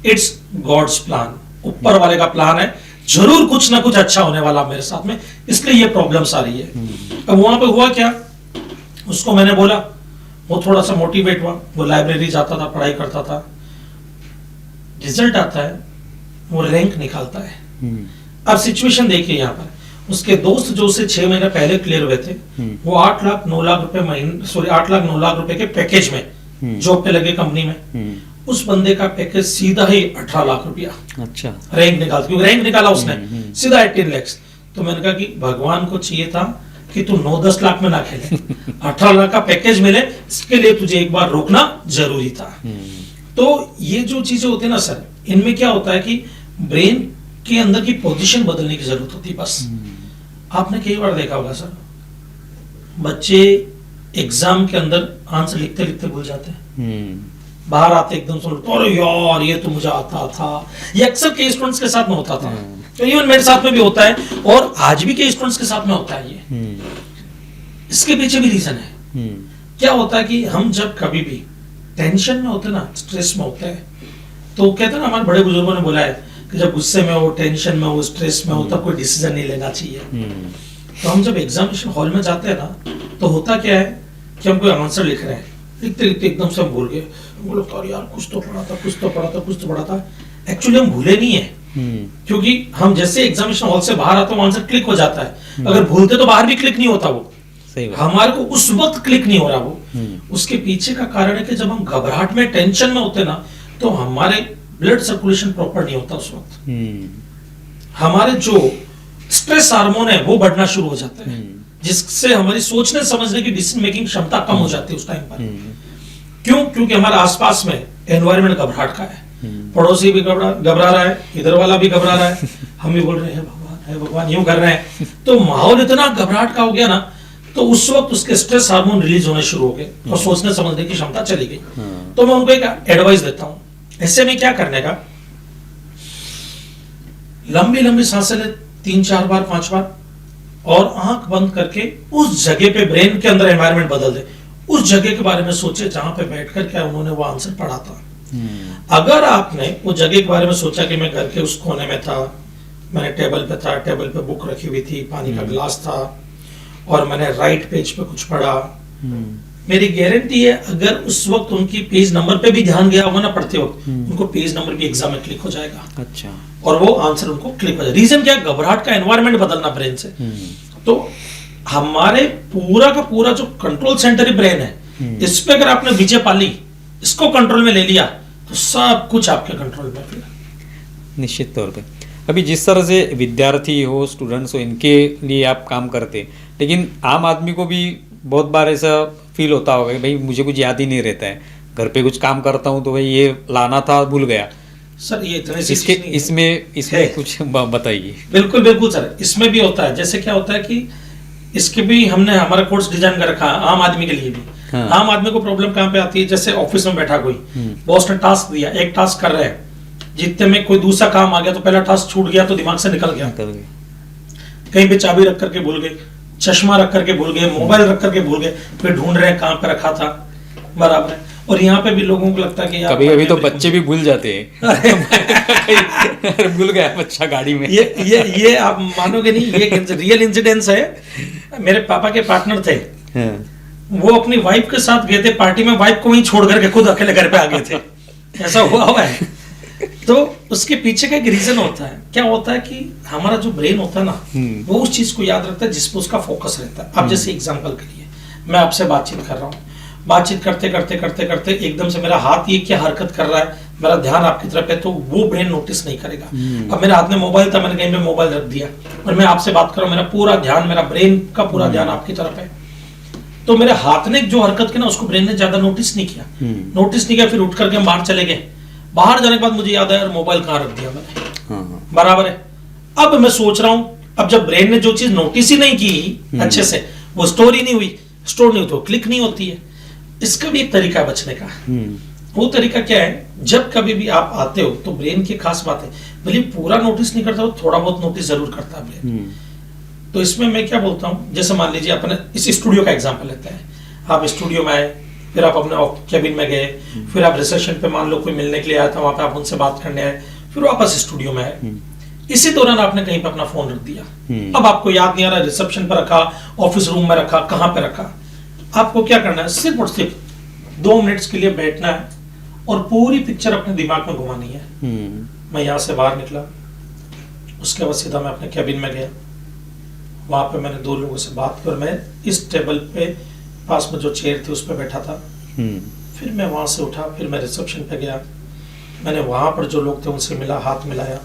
इट्स गॉड्स प्लान, ऊपर वाले का प्लान है, जरूर कुछ ना कुछ अच्छा होने वाला मेरे साथ में, इसलिए ये प्रॉब्लम्स आ रही है। अब वहां पे हुआ क्या, उसको मैंने बोला, वो थोड़ा सा मोटिवेट हुआ, वो लाइब्रेरी जाता था, पढ़ाई करता था, रिजल्ट आता है, वो रैंक निकालता है। अब सिचुएशन देखिए यहाँ पर, उसके दोस्त जो उसे 6 महीने पहले क्लियर हुए थे, वो 8 लाख 9 लाख रुपए महीने, सॉरी 8 लाख 9 लाख रुपए के पैकेज में जॉब पे लगे कंपनी में। उस बंदे का पैकेज सीधा ही 18 लाख रुपया। अच्छा। रैंक निकाल, क्योंकि रैंक निकाला उसने, सीधा 18 लाख। तो मैंने कहा कि भगवान को चाहिए था कि तू 9-10 लाख में ना खेले, 18 लाख का पैकेज मिले, इसके लिए तुझे एक बार रोकना जरूरी था। तो ये जो चीजें होती है ना सर, इनमें क्या होता है कि ब्रेन के अंदर की पोजीशन बदलने की जरूरत होती है बस। आपने कई बार देखा होगा सर, बच्चे एग्जाम के अंदर आंसर लिखते लिखते भूल जाते हैं, बाहर आते एकदम सुन, अरे यार ये तो मुझे आता था। ये अक्सर के स्टूडेंट्स के साथ में होता था, तो इवन मेरे साथ में भी होता है और आज भी के स्टूडेंट्स के साथ में होता है ये। इसके पीछे भी रीजन है। क्या होता है कि हम जब कभी भी टेंशन में होते ना, स्ट्रेस में होते हैं, तो कहते हैं ना, हमारे बड़े बुजुर्गों ने बोला है कि जब गुस्से में हो, टेंशन में हो, स्ट्रेस में हो, तब कोई डिसीजन नहीं लेना चाहिए। तो हम जब एग्जामिनेशन हॉल में जाते हैं ना, तो होता क्या है कि हम कोई आंसर लिख रहे हैं, लिखते लिखते एकदम से हम भूल गए, हम लोग तो यार कुछ तो पढ़ा था, कुछ तो पढ़ा था, कुछ तो पढ़ा था। एक्चुअली हम भूले नहीं है, क्योंकि हम जैसे एग्जामिनेशन हॉल से बाहर आते हैं, आंसर क्लिक हो जाता है। अगर भूलते तो बाहर भी क्लिक नहीं होता, वो हमारे को उस वक्त क्लिक नहीं हो रहा। वो उसके पीछे का कारण है कि जब हम घबराहट में, टेंशन में होते ना, तो हमारे ब्लड सर्कुलेशन प्रॉपर नहीं होता। उस वक्त हमारे जो स्ट्रेस हार्मोन है वो बढ़ना शुरू हो जाते हैं, जिससे हमारी सोचने समझने की डिसीजन मेकिंग क्षमता कम हो जाती है उस टाइम पर। क्यों? क्योंकि हमारे आसपास में एनवायरनमेंट घबराहट का है, पड़ोसी भी घबरा रहा है, इधर वाला भी घबरा रहा है, हम भी बोल रहे हैं भगवान यूं कर रहे हैं। तो माहौल इतना घबराहट का हो गया ना, तो उस वक्त उसके स्ट्रेस हार्मोन रिलीज होने शुरू हो गए और सोचने समझने की क्षमता चली गई। तो मैं उनको एक एडवाइस देता हूं, ऐसे में क्या करने का, लंबी लंबी सांसें ले 3-4 बार 5 बार, और आंख बंद करके उस जगह पे ब्रेन के अंदर एनवायरनमेंट बदल दे, उस जगह के बारे में सोचे जहां पे बैठकर क्या उन्होंने वो आंसर पढ़ा था। अगर आपने उस जगह के बारे में सोचा कि मैं घर के उस कोने में था, मैंने टेबल पे था, टेबल पे बुक रखी हुई थी, पानी का गिलास था और मैंने राइट पेज पे कुछ पढ़ा, मेरी गारंटी है अगर उस वक्त उनकी पेज नंबर पे भी ध्यान गया होगा ना पढ़ते वक्त, उनको पेज नंबर भी एग्जाम में क्लिक हो जाएगा। अच्छा। और वो आंसर उनको क्लिक हो जाएगा। रीजन क्या है? घबराहट का एनवायरनमेंट बदलना ब्रेन से। तो हमारे पूरा का पूरा जो कंट्रोल सेंटर ही ब्रेन है, इस पे अगर आपने विजय पाली, इसको कंट्रोल में ले लिया तो सब कुछ आपके कंट्रोल में फिर। निश्चित तौर पे अभी जिस तरह से विद्यार्थी हो, स्टूडेंट्स हो, इनके लिए आप काम करते, लेकिन आम आदमी को भी बहुत बार ऐसा फील होता होगा कि भाई मुझे कुछ याद ही नहीं रहता है, घर पे कुछ काम करता हूँ तो भाई ये लाना था भूल गया। सर ये इतने सी इसके चीज नहीं है। इसमें कुछ बताइए। बिल्कुल बिल्कुल सर, इसमें भी होता है। जैसे क्या होता है कि इसके भी हमने हमारा कोर्स डिजाइन कर रखा है आम आदमी के लिए भी। हाँ। आम आदमी को प्रॉब्लम कहाँ पे आती है? जैसे ऑफिस में बैठा कोई, बॉस ने टास्क दिया, एक टास्क कर रहे हैं, जितने में कोई दूसरा काम आ गया तो पहला टास्क छूट गया तो दिमाग से निकल गया। कहीं पे चाबी रख करके भूल गए, चश्मा रख करके भूल गए, मोबाइल रख करके भूल गए, फिर ढूंढ रहे हैं कहाँ पे रखा था। बराबर है। और यहाँ पे भी लोगों को लगता है कि यार कभी कभी तो बच्चे भी भूल जाते हैं। भूल गया बच्चा गाड़ी में। ये आप मानोगे नहीं, ये रियल इंसिडेंस है। मेरे पापा के पार्टनर थे, वो अपनी वाइफ के साथ गए थे पार्टी में, वाइफ को वहीं छोड़ करके खुद अकेले घर पे आ गए थे। ऐसा हुआ है। तो उसके पीछे का एक रीजन होता है। क्या होता है कि हमारा जो ब्रेन होता है ना, वो उस चीज को याद रखता है जिसपे उसका फोकस रहता है। अब जैसे एग्जांपल के लिए मैं आपसे बातचीत कर रहा हूँ, बातचीत करते करते करते करते एकदम से मेरा हाथ ये क्या हरकत कर रहा है, मेरा ध्यान आपकी तरफ है, तो वो ब्रेन नोटिस नहीं करेगा। अब मेरे हाथ में मोबाइल था, मैंने कहीं पे मोबाइल रख दिया और मैं आपसे बात कर रहा हूँ, मेरा पूरा ध्यान, मेरा ब्रेन का पूरा ध्यान आपकी तरफ है, तो मेरे हाथ ने जो हरकत की ना उसको ब्रेन ने ज्यादा नोटिस नहीं किया। नोटिस नहीं किया, फिर उठ करके हम बाहर चले गए। बाहर जाने के बाद मुझे याद आया मोबाइल कहाँ रख दिया मैंने। बराबर है। अब मैं सोच रहा हूं, अब जब ब्रेन ने जो चीज नोटिस ही नहीं की अच्छे से, वो स्टोर ही नहीं हुई, स्टोर नहीं हुई तो क्लिक नहीं होती है। इसका भी एक तरीका है बचने का। वो तरीका क्या है? जब कभी भी आप आते हो तो ब्रेन की खास बात है, भले पूरा नोटिस नहीं करता, वो थोड़ा बहुत नोटिस जरूर करता है ब्रेन। तो इसमें मैं क्या बोलता हूँ, जैसे मान लीजिए अपने इस स्टूडियो का एग्जाम्पल लेते हैं। आप स्टूडियो में आए, फिर आप अपने कैबिन में गए, फिर आप रिसेप्शन पे मान लो कोई मिलने के लिए आया था, वहां पे आप उनसे बात करने आए, फिर वापस स्टूडियो में आए। इसी दौरान आपने कहीं पे अपना फोन रख दिया। अब आपको याद नहीं आ रहा रिसेप्शन पर रखा, ऑफिस रूम में रखा, कहां पे रखा। आपको क्या करना है? सिर्फ और सिर्फ 2 मिनट्स के लिए बैठना है और पूरी पिक्चर अपने दिमाग में घुमानी है। मैं यहाँ से बाहर निकला, उसके बाद सीधा मैं अपने कैबिन में गया, वहां पे मैंने 2 लोगों से बात कर, मैं इस टेबल पे पास में जो चेयर थी उस पर बैठा था। फिर मैं वहां से उठा, फिर मैं रिसेप्शन पे गया, मैंने वहां पर जो लोग थे उनसे मिला, हाथ मिलाया,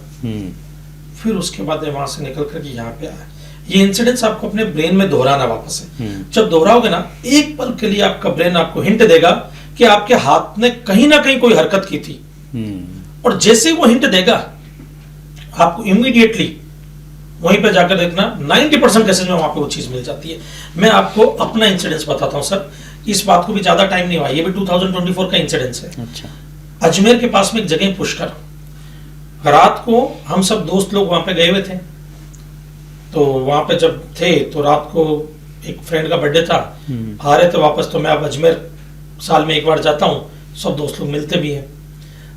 फिर उसके बाद मैं वहां से निकल करके यहाँ पे आया। ये इंसिडेंट्स आपको अपने ब्रेन में दोहराना वापस है। जब दोहराओगे ना, एक पल के लिए आपका ब्रेन आपको हिंट देगा कि आपके हाथ ने कहीं ना कहीं कोई हरकत की थी, और जैसे ही वो हिंट देगा आपको इमीडिएटली वहीं पे जाकर देखना 90% केसेस में वहां पे वो चीज मिल जाती है। मैं आपको अपना इंसिडेंस बताता हूँ सर, इस बात को भी ज्यादा टाइम नहीं हुआ, ये भी 2024 का इंसिडेंस है। अच्छा। अजमेर के पास में एक जगह पुष्कर, रात को हम सब दोस्त लोग वहां पे गए हुए थे। तो वहां पे जब थे तो रात को एक फ्रेंड का बर्थडे था, आ रहे थे वापस। तो मैं अब अजमेर साल में एक बार जाता हूँ, सब दोस्त लोग मिलते भी हैं।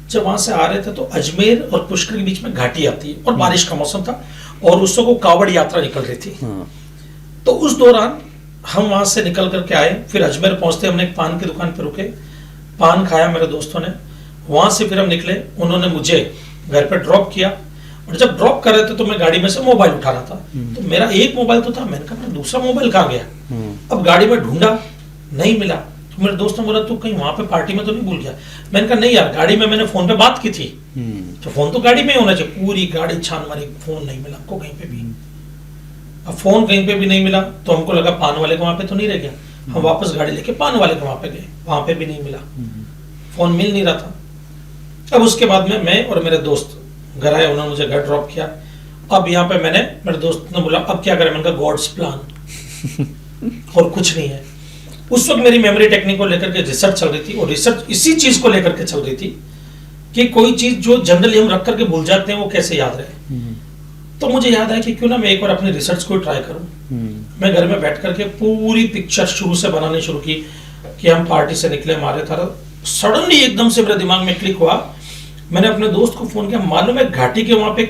जब वहां से आ रहे थे तो अजमेर और पुष्कर के बीच में घाटी आती है और बारिश का मौसम था और उस को कावड़ यात्रा निकल रही थी। तो उस दौरान हम वहां से निकल करके आए, फिर अजमेर पहुंचते हमने एक पान की दुकान पर रुके, पान खाया मेरे दोस्तों ने। वहां से फिर हम निकले, उन्होंने मुझे घर पे ड्रॉप किया, और जब ड्रॉप कर रहे थे तो मैं गाड़ी में से मोबाइल उठा रहा था। तो मेरा एक मोबाइल तो था, मैंने कहा मेरा दूसरा मोबाइल कहाँ गया। अब गाड़ी में ढूंढा, नहीं मिला। तो मेरे दोस्त ने बोला तू कहीं वहां पे पार्टी में तो नहीं भूल गया। मैंने कहा नहीं यार, गाड़ी में मैंने फोन पे बात की थी, तो फोन तो गाड़ी में ही होना चाहिए। पूरी गाड़ी छान मारी, फोन नहीं मिला हमको कहीं पे भी। अब फोन कहीं पे भी नहीं मिला तो हमको लगा पान वाले के वहां पे तो नहीं रह गया। हम वापस गाड़ी लेके पान वाले के वहां पे गए, वहां पे भी नहीं मिला, फोन मिल नहीं रहा था। अब उसके बाद में मैं और मेरे दोस्त घर आए, उन्होंने मुझे घर ड्रॉप किया। अब यहाँ पे मैंने, मेरे दोस्त ने बोला अब क्या करें, मैंने कहा गॉड्स प्लान और कुछ नहीं है। उस वक्त मेरी मेमोरी टेक्निक को लेकर के रिसर्च चल रही थी, और रिसर्च इसी चीज को लेकर के चल रही थी कि कोई चीज जो जनरली हम रख करके भूल जाते हैं वो कैसे याद रहे। तो मुझे याद आया कि क्यों ना मैं एक बार अपनी रिसर्च को ट्राई करूं। मैं घर में बैठ करके पूरी पिक्चर शुरू से बनानी शुरू की कि हम पार्टी से निकले, हमारे था सडनली एकदम से मेरे दिमाग में क्लिक हुआ। मैंने अपने दोस्त को फोन किया, मालूम है घाटी के वहां पे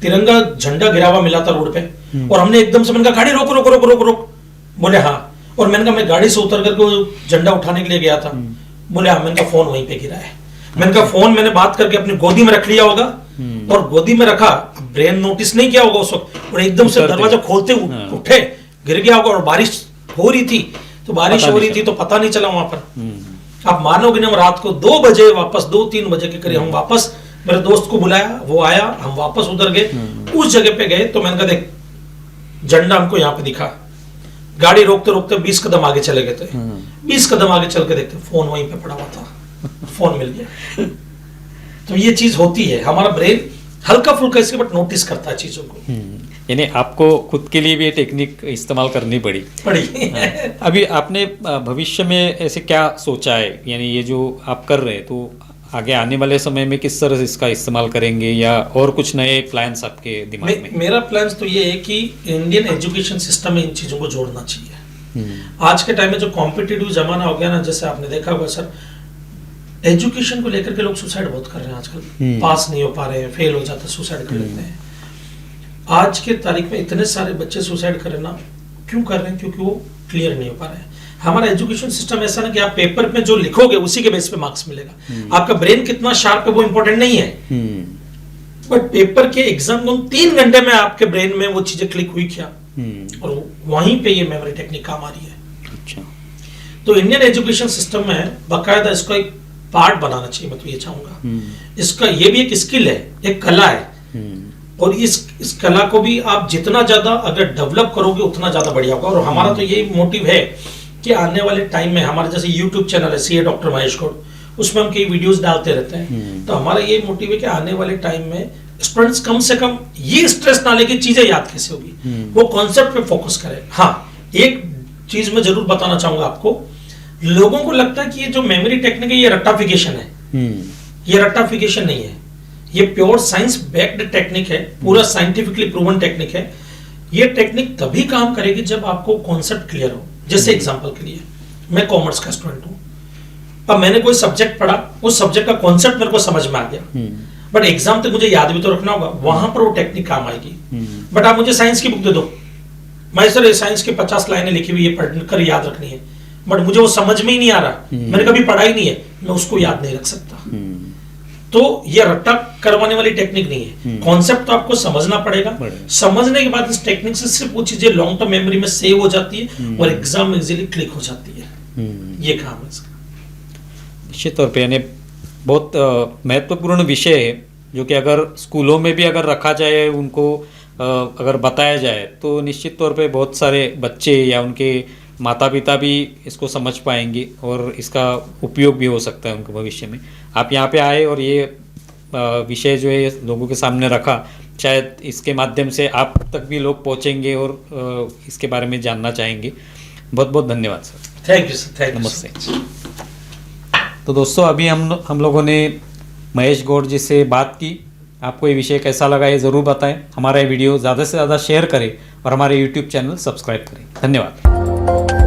तिरंगा झंडा गिरा हुआ मिला था रोड पे, और हमने एकदम से, मैंने कहा गाड़ी रोको रोको रोको रोको रोको। बोले हाँ। और मैंने कहा मैं गाड़ी से उतर करके वो झंडा उठाने के लिए गया था। बोले हाँ। मैंने कहा फोन वहीं पे गिरा है। मैंने कहा फोन मैंने बात करके अपनी गोदी में रख लिया होगा, और गोदी में रखा, ब्रेन नोटिस नहीं किया होगा उस वक्त, और एकदम से दरवाजा खोलते उठे, गिर गया होगा। और बारिश हो रही थी, तो बारिश हो रही थी तो पता नहीं चला वहां पर। आप मानोगे नहीं, रात को 2 बजे वापस, 2-3 बजे के करीब हम वापस, मेरे दोस्त को बुलाया, वो आया, हम वापस उधर गए, उस जगह पे गए। तो मैंने कहा देख झंडा हमको यहाँ पे दिखा। गाड़ी रोकते रोकते 20 कदम आगे चले गए थे। 20 कदम आगे चल के देखते फोन वहीं पे पड़ा हुआ था, फोन मिल गया। तो ये चीज होती है, हमारा ब्रेन हल्का फुल्का इसके बट नोटिस करता है चीजों को। यानी आपको खुद के लिए भी ये टेक्निक इस्तेमाल करनी पड़ी। अभी आपने भविष्य में ऐसे क्या सोचा है, यानी ये जो आप कर रहे हैं, तो आगे आने वाले समय में किस तरह से इसका इस्तेमाल करेंगे, या और कुछ नए प्लान्स आपके दिमाग में? मेरा प्लान्स तो ये है कि इंडियन एजुकेशन सिस्टम में इन चीजों को जोड़ना चाहिए। आज के टाइम में जो कॉम्पिटिटिव जमाना हो गया ना, जैसे आपने देखा होगा सर, एजुकेशन को लेकर के लोग सुसाइड बहुत कर रहे हैं आजकल। पास नहीं हो पा रहे हैं, फेल हो जाते, सुसाइड कर लेते हैं। आज के तारीख में इतने सारे बच्चे सुसाइड कर रहे हैं ना, क्यों कर रहे हैं? क्योंकि वो क्लियर नहीं हो पा रहे हैं। हमारा एजुकेशन सिस्टम ऐसा ना कि आप पेपर में जो लिखोगे उसी के बेस पे मार्क्स मिलेगा। आपका ब्रेन कितना शार्प है वो इंपॉर्टेंट नहीं है, बट पेपर के एग्जाम में 3 घंटे में आपके ब्रेन में वो चीजें क्लिक हुई क्या, और वहीं पे ये मेमोरी टेक्निक काम आ रही है। अच्छा। तो इंडियन एजुकेशन सिस्टम में बाकायदा इसको एक पार्ट बनाना चाहिए, मैं तो ये चाहूंगा। इसका ये भी एक स्किल है, एक कला है, और इस कला को भी आप जितना ज्यादा अगर डेवलप करोगे उतना ज्यादा बढ़िया होगा। और हमारा तो ये मोटिव है कि आने वाले टाइम में हमारे जैसे यूट्यूब चैनल है सीए डॉक्टर महेश गौड़, उसमें हम कई वीडियोस डालते रहते हैं। तो हमारा ये मोटिव है कि आने वाले टाइम में स्टूडेंट्स कम से कम ये स्ट्रेस ना लेके चीजें याद कैसे होगी, वो कॉन्सेप्ट पे फोकस करें। हाँ, एक चीज मैं जरूर बताना चाहूंगा आपको, लोगों को लगता है कि ये जो मेमोरी टेक्निक है ये रट्टाफिकेशन है। ये रट्टाफिकेशन नहीं है, ये प्योर साइंस बैक्ड टेक्निक है, पूरा साइंटिफिकली प्रूवन टेक्निक है। ये टेक्निक तभी काम करेगी जब आपको कॉन्सेप्ट क्लियर हो। जैसे एग्जांपल के लिए, मैं कॉमर्स का स्टूडेंट हूं, अब मैंने कोई सब्जेक्ट पढ़ा, उस सब्जेक्ट का कॉन्सेप्ट मेरे को समझ में आ गया, बट एग्जाम तक मुझे याद भी तो रखना होगा, वहां पर वो टेक्निक काम आएगी। बट आप मुझे साइंस की बुक दे दो, मैं सर साइंस की 50 लाइनें लिखी हुई है, पढ़कर याद रखनी है, बट मुझे वो समझ में ही नहीं आ रहा, मैंने कभी पढ़ा ही नहीं है, मैं उसको याद नहीं रख सकता। तो ये रट्टा करवाने वाली टेक्निक नहीं है, कॉन्सेप्ट तो आपको समझना पड़ेगा। समझने के बाद इस टेक्निक से सिर्फ वो चीजें लॉन्ग टर्म मेमोरी में सेव हो जाती है और एग्जाम में इजीली क्लिक हो जाती है। ये काम है इसका। निश्चित तौर पे यानी बहुत महत्वपूर्ण विषय है, जो कि अगर स्कूलों में भी अगर रखा जाए, उनको अगर बताया जाए, तो निश्चित तौर पे बहुत सारे बच्चे या उनके माता पिता भी इसको समझ पाएंगे और इसका उपयोग भी हो सकता है उनके भविष्य में। आप यहाँ पे आए और ये विषय जो है लोगों के सामने रखा, शायद इसके माध्यम से आप तक भी लोग पहुँचेंगे और इसके बारे में जानना चाहेंगे। बहुत बहुत धन्यवाद sir. Thank you sir, thank you. नमस्ते। तो दोस्तों, अभी हम लोगों ने महेश गौड़ जी से बात की। आपको ये विषय कैसा लगा ये ज़रूर बताएं। हमारा ये वीडियो ज़्यादा से ज़्यादा शेयर करें और हमारे YouTube चैनल सब्सक्राइब करें। धन्यवाद।